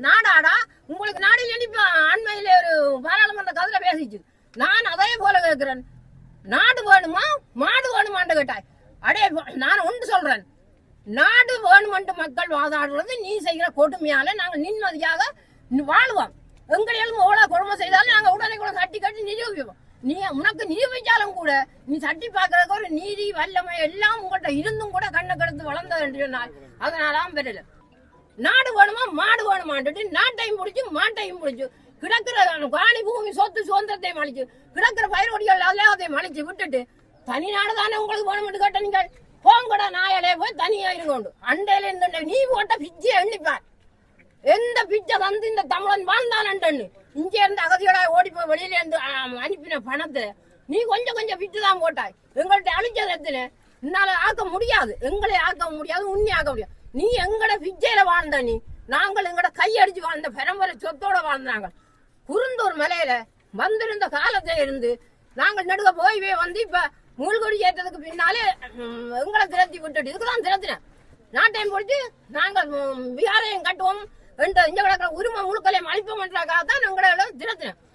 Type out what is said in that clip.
நாடாடா உங்களுக்கு நாடில் இப்ப அண்மையில ஒரு பாராளுமன்ற கதிர பேசிச்சு. நான் அதே போல கேட்கிறேன், நாடு வேணுமா மாடு வேணுமான்னு கேட்டாய். அடே நான் ஒன்று சொல்றேன், நாடு வேணுமென்று மக்கள் வாதாடுறது நீ செய்கிற கொடுமையால நாங்க நிம்மதியாக வாழ்வோம். எங்களையும் எவ்வளவு கொடுமை செய்தாலும் நாங்க உடனே கூட சட்டி கட்டி நிரூபிப்போம். நீ உனக்கு நிரூபிச்சாலும் கூட நீ சட்டி பார்க்கறதுக்கு ஒரு நீதி வல்லமை எல்லாம் உங்கள்கிட்ட இருந்தும் கூட கண்ணை கெடுத்து வளர்ந்தது என்று சொன்னால் அதனாலாம் பெறல. நாடு வேணுமா மாடு வேணுமான்ட்டு நாட்டையும் பிடிச்சு மாட்டையும் பிடிச்சு கிடக்கிற காணி பூமி சொத்து சுதந்திரத்தையும் அழிச்சு கிடக்கிற பயிரோடிகள் எல்லாத்தையும் அழிச்சு விட்டுட்டு தனி நாடு தானே உங்களுக்கு வேணும்னு கேட்ட நீங்கள் போங்கூட நாயாலே போய் தனியா இருங்கொண்டு அண்டையில இருந்த நீ போட்ட பிச்சை எண்ணிப்பார். எந்த பிச்சை வந்து இந்த தமிழன் வாழ்ந்தானு இங்க இருந்து அகதியோட ஓடி போய் வெளியில இருந்து அனுப்பின பணத்தை நீ கொஞ்சம் கொஞ்சம் பிச்சு தான் போட்டாய். எங்கள்கிட்ட அழிச்சது எத்தனை என்னால ஆக்க முடியாது, எங்களை ஆக்க முடியாது, உண்மை ஆக்க முடியாது. நீ எங்கட பிச்சையில வாழ்ந்த நீ, நாங்கள் எங்கட கையடிச்சு வாழ்ந்த பரம்பரை சொத்தோட வாழ்ந்தாங்க. குருந்தூர் மலையில வந்திருந்த காலத்தை இருந்து நாங்கள் நடுக்க போய் வந்து இப்ப மூழ்கொடி ஏற்றதுக்கு பின்னாலே எங்களை திரட்டி விட்டுட்டு இதுக்குதான் திரத்தினேன். நாட்டையும் பிடிச்சு நாங்கள் விகாரையும் கட்டுவோம் என்ற இங்க கிடக்கிற உரிமை முழுக்கலையும் அழிப்போம் என்றாக தான் எங்களை திரத்தினேன்.